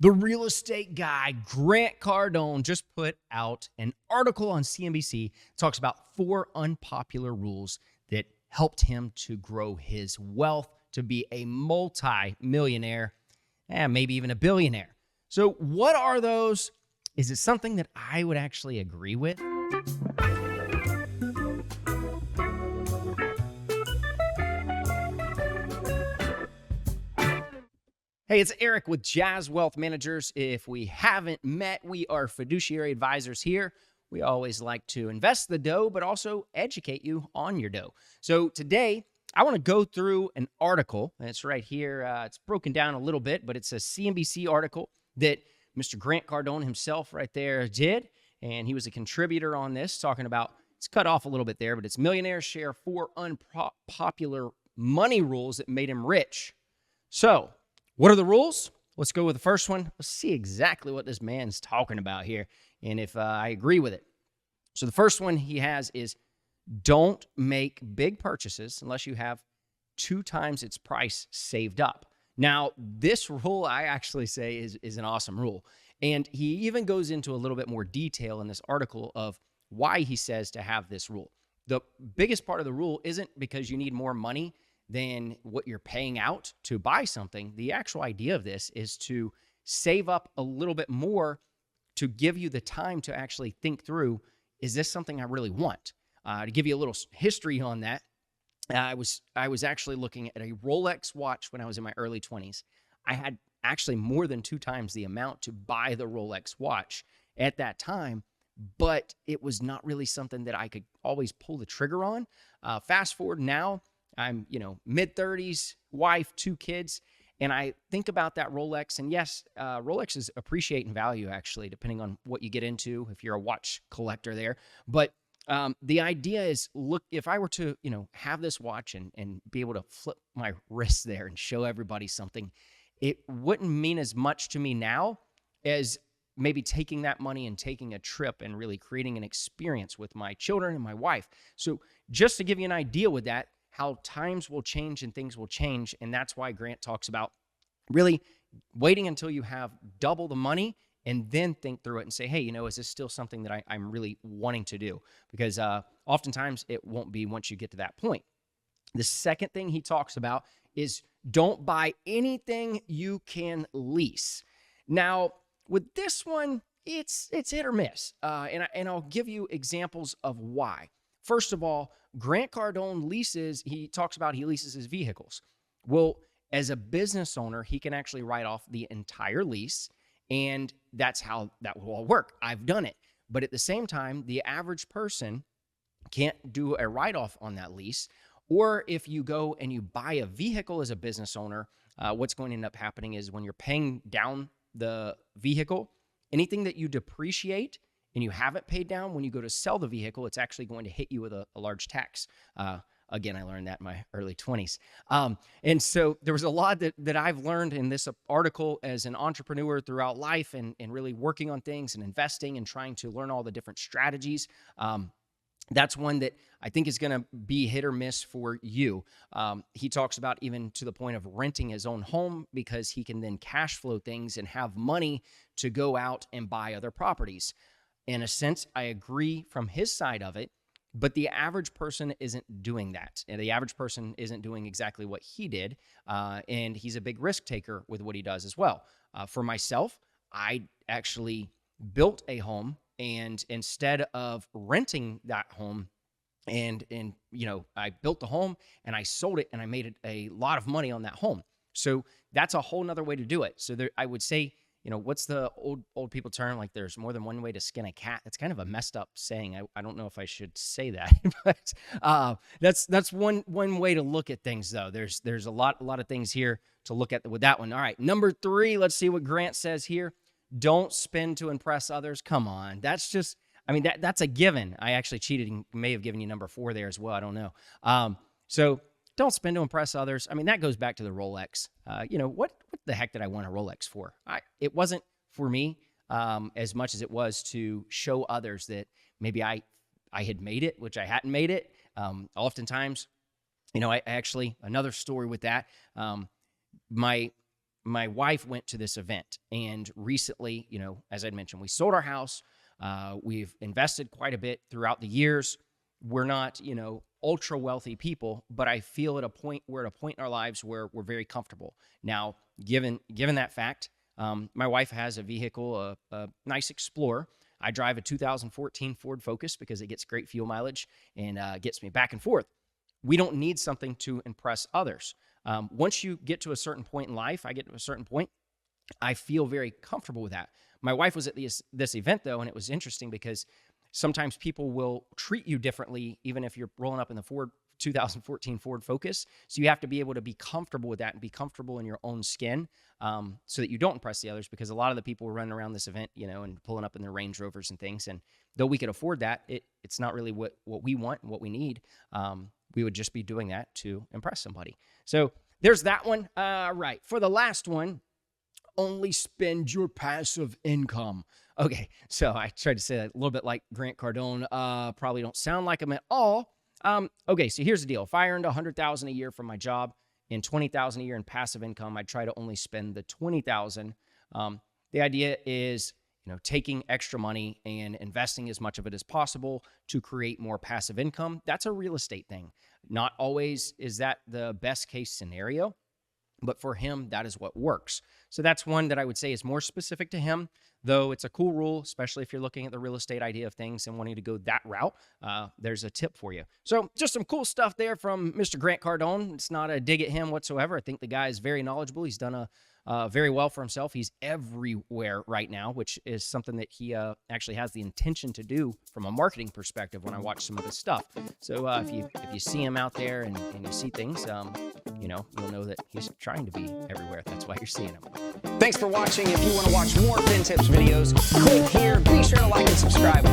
The real estate guy, Grant Cardone, just put out an article on CNBC. Talks about 4 unpopular rules that helped him to grow his wealth to be a multi-millionaire, and maybe even a billionaire. So what are those? Is it something that I would actually agree with? Hey, it's Eric with Jazz Wealth Managers. If we haven't met, we are fiduciary advisors here. We always like to invest the dough, but also educate you on your dough. So today, I want to go through an article. It's right here. It's broken down a little bit, but it's a CNBC article that Mr. Grant Cardone himself right there did. And he was a contributor on this, talking about, it's cut off a little bit there, but it's millionaires share 4 unpopular money rules that made him rich. So, what are the rules? Let's go with the first one. Let's see exactly what this man's talking about here and if I agree with it. So the first one he has is don't make big purchases unless you have 2 times its price saved up. Now, this rule I actually say is an awesome rule. And he even goes into a little bit more detail in this article of why he says to have this rule. The biggest part of the rule isn't because you need more money than what you're paying out to buy something. The actual idea of this is to save up a little bit more to give you the time to actually think through, is this something I really want? To give you a little history on that, I was actually looking at a Rolex watch when I was in my early 20s. I had actually more than 2 times the amount to buy the Rolex watch at that time, but it was not really something that I could always pull the trigger on. Fast forward now, I'm, mid-30s, wife, 2 kids, and I think about that Rolex. And yes, Rolexes appreciate in value, actually, depending on what you get into, if you're a watch collector there. But the idea is, look, if I were to, have this watch and be able to flip my wrist there and show everybody something, it wouldn't mean as much to me now as maybe taking that money and taking a trip and really creating an experience with my children and my wife. So just to give you an idea with that, how times will change and things will change. And that's why Grant talks about really waiting until you have double the money and then think through it and say, hey, is this still something that I'm really wanting to do? Because oftentimes it won't be once you get to that point. The second thing he talks about is don't buy anything you can lease. Now, with this one, it's hit or miss. And I'll give you examples of why. First of all, Grant Cardone leases his vehicles. Well, as a business owner, he can actually write off the entire lease, and that's how that will all work. I've done it. But at the same time, the average person can't do a write-off on that lease. Or if you go and you buy a vehicle as a business owner, what's going to end up happening is when you're paying down the vehicle, anything that you depreciate and you haven't paid down, when you go to sell the vehicle, it's actually going to hit you with a large tax. Again, I learned that in my early 20s. And so there was a lot that I've learned in this article as an entrepreneur throughout life and really working on things and investing and trying to learn all the different strategies. That's one that I think is going to be hit or miss for you. He talks about even to the point of renting his own home because he can then cash flow things and have money to go out and buy other properties. In a sense, I agree from his side of it, but the average person isn't doing that. And the average person isn't doing exactly what he did, and he's a big risk taker with what he does as well. For myself, I actually built a home, and instead of renting that home, and I built the home and I sold it and I made a lot of money on that home. So that's a whole nother way to do it. So I would say, what's the old people term? Like there's more than one way to skin a cat. That's kind of a messed up saying. I don't know if I should say that, but that's one way to look at things though. There's a lot of things here to look at with that one. All right, number 3, let's see what Grant says here. Don't spend to impress others. Come on. That's just, that's a given. I actually cheated and may have given you number 4 there as well. I don't know. So don't spend to impress others. That goes back to the Rolex. What the heck did I want a Rolex for? It wasn't for me as much as it was to show others that maybe I had made it, which I hadn't made it. Oftentimes, I actually, another story with that, my my wife went to this event, and recently, as I'd mentioned, we sold our house. We've invested quite a bit throughout the years. We're not, ultra wealthy people, but I feel we're at a point in our lives where we're very comfortable. Now, given that fact, my wife has a vehicle, a nice Explorer. I drive a 2014 Ford Focus because it gets great fuel mileage and gets me back and forth. We don't need something to impress others. Once you get to a certain point in life, I get to a certain point, I feel very comfortable with that. My wife was at this event, though, and it was interesting because sometimes people will treat you differently, even if you're rolling up in the 2014 Ford Focus. So you have to be able to be comfortable with that and be comfortable in your own skin, so that you don't impress the others, because a lot of the people were running around this event, and pulling up in their Range Rovers and things. And though we could afford that, it's not really what we want and what we need. We would just be doing that to impress somebody. So there's that one. Right. For the last one, only spend your passive income. Okay, so I tried to say that a little bit like Grant Cardone. Probably don't sound like him at all. Okay, so here's the deal. If I earned $100,000 a year from my job and $20,000 a year in passive income, I'd try to only spend the $20,000. The idea is, taking extra money and investing as much of it as possible to create more passive income. That's a real estate thing. Not always is that the best case scenario, but for him, that is what works. So that's one that I would say is more specific to him, though it's a cool rule, especially if you're looking at the real estate idea of things and wanting to go that route. There's a tip for you. So just some cool stuff there from Mr. Grant Cardone. It's not a dig at him whatsoever. I think the guy is very knowledgeable. He's done very well for himself. He's everywhere right now, which is something that he actually has the intention to do from a marketing perspective when I watch some of his stuff. So if you see him out there and you see things, you'll know that he's trying to be everywhere. That's why you're seeing him. Thanks for watching. If you want to watch more FinTips videos, click here. Be sure to like and subscribe.